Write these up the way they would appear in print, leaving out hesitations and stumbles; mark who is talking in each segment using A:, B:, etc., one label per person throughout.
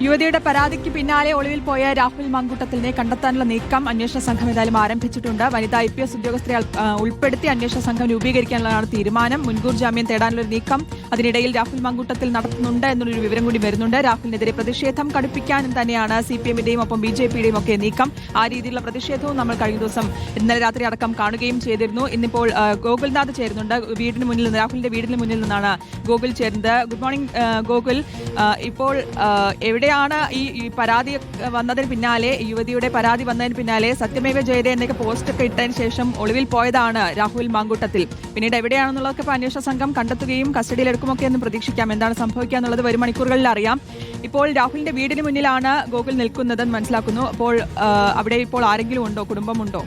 A: യുവതിയുടെ പരാതിക്ക് പിന്നാലെ ഒളിവിൽ പോയ രാഹുൽ മാങ്കൂട്ടത്തിലിനെ കണ്ടെത്താനുള്ള നീക്കം അന്വേഷണ സംഘം ഏതായാലും ആരംഭിച്ചിട്ടുണ്ട്. വനിതാ IPS ഉദ്യോഗസ്ഥരെ ഉൾപ്പെടുത്തി അന്വേഷണ സംഘം രൂപീകരിക്കാനുള്ളതാണ് തീരുമാനം. മുൻകൂർ ജാമ്യം തേടാനുള്ള നീക്കം അതിനിടയിൽ രാഹുൽ മാങ്കൂട്ടത്തിൽ നടത്തുന്നുണ്ട് എന്നുള്ളൊരു വിവരം കൂടി വരുന്നുണ്ട്. രാഹുലിനെതിരെ പ്രതിഷേധം കടുപ്പിക്കാൻ തന്നെയാണ് CPM-ന്റെയും ഒപ്പം BJP-യുടെയും ഒക്കെ നീക്കം. ആ രീതിയിലുള്ള പ്രതിഷേധവും നമ്മൾ കഴിഞ്ഞ ദിവസം ഇന്നലെ രാത്രി അടക്കം കാണുകയും ചെയ്തിരുന്നു. ഇന്നിപ്പോൾ ഗോകുൽനാഥ് ചേരുന്നുണ്ട്. രാഹുലിന്റെ വീടിന് മുന്നിൽ നിന്നാണ് ഗോകുൽ ചേരുന്നത്. Good morning Gokul. ഇപ്പോൾ എവിടെയാണ് ഈ പരാതി വന്നതിന് പിന്നാലെ, യുവതിയുടെ പരാതി വന്നതിന് പിന്നാലെ സത്യമേവ ജയതേ എന്നൊക്കെ പോസ്റ്റൊക്കെ ഇട്ടതിന് ശേഷം ഒളിവിൽ പോയതാണ് രാഹുൽ മാങ്കൂട്ടത്തിൽ. പിന്നീട് എവിടെയാണെന്നുള്ളതൊക്കെ അന്വേഷണ സംഘം കണ്ടെത്തുകയും കസ്റ്റഡിയിലെടുക്കുമൊക്കെ എന്ന് പ്രതീക്ഷിക്കാം. എന്താണ് സംഭവിക്കുക എന്നുള്ളത് വരും മണിക്കൂറുകളിൽ അറിയാം. ഇപ്പോൾ രാഹുലിന്റെ വീടിന് മുന്നിലാണ് ഗോകുൽ നിൽക്കുന്നതെന്ന് മനസ്സിലാക്കുന്നു. അപ്പോൾ അവിടെ ഇപ്പോൾ ആരെങ്കിലും ഉണ്ടോ, കുടുംബമുണ്ടോ?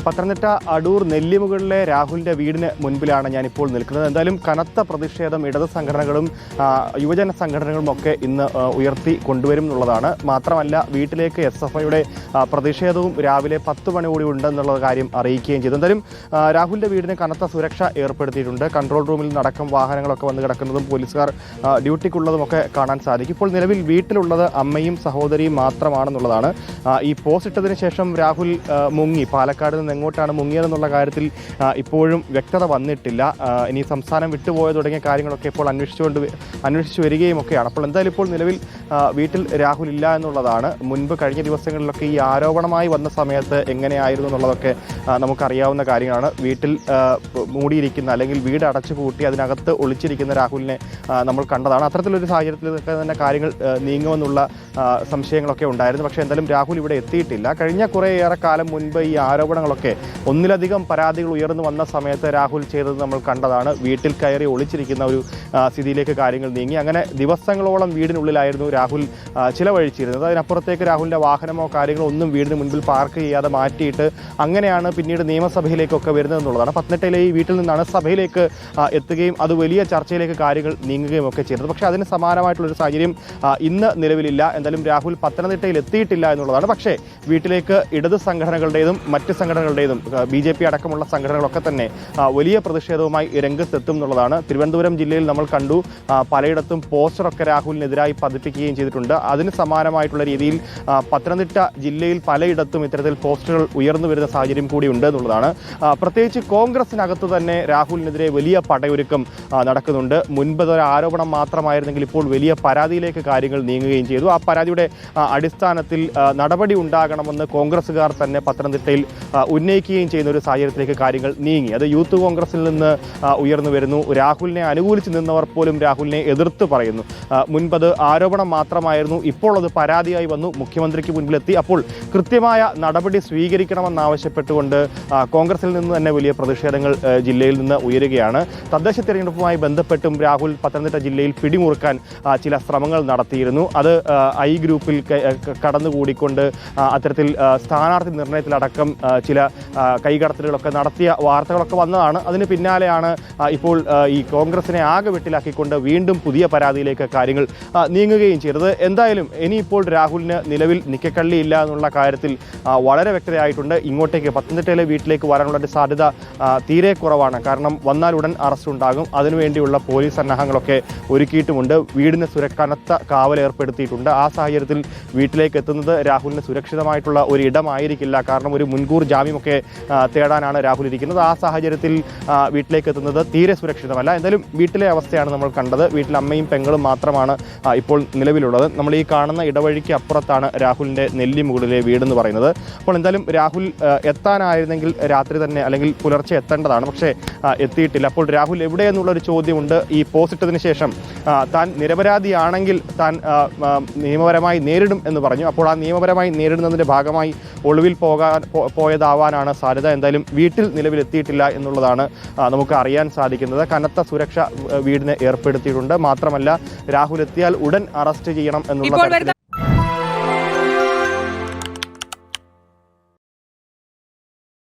B: പത്തനംതിട്ട അടൂർ നെല്ലിമുകളിലെ രാഹുലിന്റെ വീടിന് മുൻപിലാണ് ഞാനിപ്പോൾ നിൽക്കുന്നത്. എന്തായാലും കനത്ത പ്രതിഷേധം ഇടത് സംഘടനകളും യുവജന സംഘടനകളും ഒക്കെ ഇന്ന് ഉയർത്തി കൊണ്ടുവരും എന്നുള്ളതാണ്. മാത്രമല്ല, വീട്ടിലേക്ക് SFIയുടെ പ്രതിഷേധവും രാവിലെ 10 മണിയോടെ ഉണ്ടെന്നുള്ള കാര്യം അറിയിക്കുകയും ചെയ്തു. എന്തായാലും രാഹുലിന്റെ വീടിന് കനത്ത സുരക്ഷ ഏർപ്പെടുത്തിയിട്ടുണ്ട്. കൺട്രോൾ റൂമിൽ നടക്കം വാഹനങ്ങളൊക്കെ വന്ന് കിടക്കുന്നതും പോലീസുകാർ ഡ്യൂട്ടിക്കുള്ളതും ഒക്കെ കാണാൻ സാധിക്കും. ഇപ്പോൾ നിലവിൽ വീട്ടിലുള്ളത് അമ്മയും സഹോദരിയും മാത്രമാണെന്നുള്ളതാണ്. ഈ പോസ്റ്റ് ഇട്ടതിന് ശേഷം രാഹുൽ മുങ്ങി, പാലക്കാട് നിന്ന് എങ്ങോട്ടാണ് മുങ്ങിയതെന്നുള്ള കാര്യത്തിൽ ഇപ്പോഴും വ്യക്തത വന്നിട്ടില്ല. ഇനി സംസ്ഥാനം വിട്ടുപോയ തുടങ്ങിയ കാര്യങ്ങളൊക്കെ ഇപ്പോൾ അന്വേഷിച്ചു വരികയും ഒക്കെയാണ്. അപ്പോൾ എന്തായാലും ഇപ്പോൾ നിലവിൽ വീട്ടിൽ രാഹുൽ ഇല്ല എന്നുള്ളതാണ്. മുൻപ് കഴിഞ്ഞ ദിവസങ്ങളിലൊക്കെ ഈ ആരോപണമായി വന്ന സമയത്ത് എങ്ങനെയായിരുന്നു എന്നുള്ളതൊക്കെ നമുക്കറിയാവുന്ന കാര്യങ്ങളാണ്. വീട്ടിൽ മൂടിയിരിക്കുന്ന അല്ലെങ്കിൽ വീട് അടച്ചു പൂട്ടി അതിനകത്ത് ഒളിച്ചിരിക്കുന്ന രാഹുലിനെ നമ്മൾ കണ്ടതാണ്. അത്തരത്തിലൊരു സാഹചര്യത്തിലൊക്കെ തന്നെ കാര്യങ്ങൾ നീങ്ങുമെന്നുള്ള സംശയങ്ങളൊക്കെ ഉണ്ടായിരുന്നു. പക്ഷേ എന്തായാലും രാഹുൽ ഇവിടെ എത്തിയിട്ടില്ല. കഴിഞ്ഞ കുറേയേറെ കാലം മുൻപ് ഈ ആരോപണങ്ങളൊക്കെ ഒന്നിലധികം പരാതികൾ ഉയർന്നു വന്ന സമയത്ത് രാഹുൽ ചെയ്തത് നമ്മൾ കണ്ടതാണ്. വീട്ടിൽ കയറി ഒളിച്ചിരിക്കുന്ന ഒരു സ്ഥിതിയിലേക്ക് കാര്യങ്ങൾ നീങ്ങി. അങ്ങനെ ദിവസങ്ങളോളം വീടിനുള്ളിലായിരുന്നു രാഹുൽ ചിലവഴിച്ചിരുന്നത്. അതിനപ്പുറത്തേക്ക് രാഹുലിൻ്റെ വാഹനമോ കാര്യങ്ങളോ ഒന്നും വീടിന് മുൻപിൽ പാർക്ക് ചെയ്യാതെ മാറ്റിയിട്ട് അങ്ങനെയാണ് പിന്നീട് നിയമസഭയിലേക്കൊക്കെ വരുന്നതെന്നുള്ളതാണ്. പത്തനംതിട്ടയിലെ ഈ വീട്ടിൽ നിന്നാണ് സഭയിലേക്ക് എത്തുകയും അത് വലിയ ചർച്ചയിലേക്ക് കാര്യങ്ങൾ നീങ്ങുകയും ഒക്കെ ചെയ്തത്. പക്ഷേ അതിന് സമാനമായിട്ടുള്ളൊരു സാഹചര്യം ഇന്ന് നിലവിലില്ല. എന്തായാലും രാഹുൽ പത്തനംതിട്ടയിൽ എത്തിയിട്ടില്ല എന്നുള്ളതാണ്. പക്ഷേ വീട്ടിലേക്ക് ഇടത് സംഘടനകളുടേതും മറ്റ് സംഘടനകളുടേതും BJP അടക്കമുള്ള സംഘടനകളൊക്കെ തന്നെ വലിയ പ്രതിഷേധവുമായി രംഗത്തെത്തും എന്നുള്ളതാണ്. തിരുവനന്തപുരം ജില്ലയിൽ നമ്മൾ കണ്ടു, പലയിടത്തും പോസ്റ്ററൊക്കെ രാഹുലിനെതിരായി പതിപ്പിക്കുകയും ചെയ്തിട്ടുണ്ട്. അതിന് സമാനമായിട്ടുള്ള രീതിയിൽ പത്തനംതിട്ട ജില്ലയിൽ പലയിടത്തും ഇത്തരത്തിൽ പോസ്റ്ററുകൾ ഉയർന്നു വരുന്ന സാഹചര്യം കൂടിയുണ്ട് എന്നുള്ളതാണ്. പ്രത്യേകിച്ച് കോൺഗ്രസിനകത്ത് തന്നെ രാഹുലിനെതിരെ വലിയ പടയൊരുക്കം നടക്കുന്നുണ്ട്. മുൻപ് ഒരു ആരോപണം മാത്രമായിരുന്നെങ്കിൽ ഇപ്പോൾ വലിയ പരാതിയിലേക്ക് കാര്യങ്ങൾ നീങ്ങുകയും ചെയ്തു. ആ പരാതിയുടെ അടിസ്ഥാനത്തിൽ നടപടി ഉണ്ടാകണമെന്ന് കോൺഗ്രസുകാർ തന്നെ പത്തനംതിട്ടയിൽ ഉന്നയിക്കുകയും ചെയ്യുന്ന ഒരു സാഹചര്യത്തിലേക്ക് കാര്യങ്ങൾ നീങ്ങി. അത് യൂത്ത് കോൺഗ്രസിൽ നിന്ന് ഉയർന്നു വരുന്നു. രാഹുലിനെ അനുകൂലിച്ച് നിന്നവർ പോലും രാഹുലിനെ എതിർത്ത് പറയുന്നു. മുൻപത് ആരോപണം മാത്രമായിരുന്നു, ഇപ്പോൾ അത് പരാതിയായി വന്നു, മുഖ്യമന്ത്രിക്ക് മുൻപിലെത്തി. അപ്പോൾ കൃത്യമായ നടപടി സ്വീകരിക്കണമെന്നാവശ്യപ്പെട്ടുകൊണ്ട് കോൺഗ്രസിൽ നിന്ന് തന്നെ വലിയ പ്രതിഷേധങ്ങൾ ജില്ലയിൽ നിന്ന് ഉയരുകയാണ്. തദ്ദേശ തെരഞ്ഞെടുപ്പുമായി ബന്ധപ്പെട്ടും രാഹുൽ പത്തനംതിട്ട ജില്ലയിൽ പിടിമുറുക്കാൻ ചില ശ്രമങ്ങൾ നടത്തിയിരുന്നു. അത് ഐ ഗ്രൂപ്പിൽ കടന്നുകൂടിക്കൊണ്ട് അത്തരത്തിൽ സ്ഥാനാർത്ഥി നിർണയത്തിലടക്കം ചില കൈകടത്തലുകളൊക്കെ നടത്തിയ വാർത്തകളൊക്കെ വന്നതാണ്. അതിന് പിന്നാലെയാണ് ഇപ്പോൾ ഈ കോൺഗ്രസിനെ ആകെ വെട്ടിലാക്കിക്കൊണ്ട് വീണ്ടും പുതിയ പരാതിയിലേക്ക് കാര്യങ്ങൾ നീങ്ങുകയും ചെയ്തത്. എന്തായാലും ഇനിയിപ്പോൾ രാഹുലിന് നിലവിൽ നിക്കക്കള്ളിയില്ല എന്നുള്ള കാര്യത്തിൽ വളരെ വ്യക്തതയായിട്ടുണ്ട്. ഇങ്ങോട്ടേക്ക് പത്തനംതിട്ടയിലെ വീട്ടിലേക്ക് വരാനുള്ള ഒരു സാധ്യത തീരെ കുറവാണ്. കാരണം വന്നാൽ ഉടൻ അറസ്റ്റ് ഉണ്ടാകും. അതിനുവേണ്ടിയുള്ള പോലീസ് സന്നാഹങ്ങളൊക്കെ ഒരുക്കിയിട്ടുമുണ്ട്. വീടിന് കനത്ത കാവൽ ഏർപ്പെടുത്തിയിട്ടുണ്ട്. ആ സാഹചര്യത്തിൽ വീട്ടിലേക്ക് എത്തുന്നത് രാഹുലിന് സുരക്ഷിതമായിട്ടുള്ള ഒരു ഇടമായിരിക്കില്ല. കാരണം ഒരു മുൻകൂർ ജാമ്യമൊക്കെ തേടാനാണ് രാഹുൽ ഇരിക്കുന്നത്. ആ സാഹചര്യത്തിൽ വീട്ടിലേക്ക് എത്തുന്നത് തീരെ സുരക്ഷിതമല്ല. എന്തായാലും വീട്ടിലെ അവസ്ഥയാണ് നമ്മൾ കണ്ടത്. വീട്ടിൽ അമ്മയും പെങ്ങളും മാത്രമാണ് ഇപ്പോൾ നിലവിലുള്ളത്. നമ്മൾ ഈ കാണുന്ന ഇടവഴിക്ക് അപ്പുറത്താണ് രാഹുലിൻ്റെ നെല്ലിമുകളിലെ വീടെന്ന് പറയുന്നത്. അപ്പോൾ എന്തായാലും രാഹുൽ എത്താനായിരുന്നെങ്കിൽ രാത്രി തന്നെ അല്ലെങ്കിൽ പുലർച്ചെ എത്തേണ്ടതാണ്. പക്ഷേ എത്തിയിട്ടില്ല. അപ്പോൾ രാഹുൽ എവിടെയെന്നുള്ളൊരു ചോദ്യമുണ്ട്. ഈ പോസ്റ്റ് ഇട്ടതിന് ശേഷം താൻ നിരപരാധിയാണെങ്കിൽ താൻ നിയമപരമായി നേരിടും എന്ന് പറഞ്ഞു. അപ്പോൾ ആ നിയമപരമായി നേരിടുന്നതിൻ്റെ ഭാഗമായി ഒളിവിൽ പോയതാവാനാണ് സാധ്യത. എന്തായാലും വീട്ടിൽ നിലവിലെത്തിയിട്ടില്ല എന്നുള്ളതാണ് നമുക്ക് അറിയാൻ സാധിക്കുന്നത്. കനത്ത സുരക്ഷ വീടിന് ഏർപ്പെടുത്തിയിട്ടുണ്ട്. മാത്രമല്ല, രാഹുൽ എത്തിയാൽ ഉടൻ അറസ്റ്റ് ചെയ്യണം എന്നുള്ള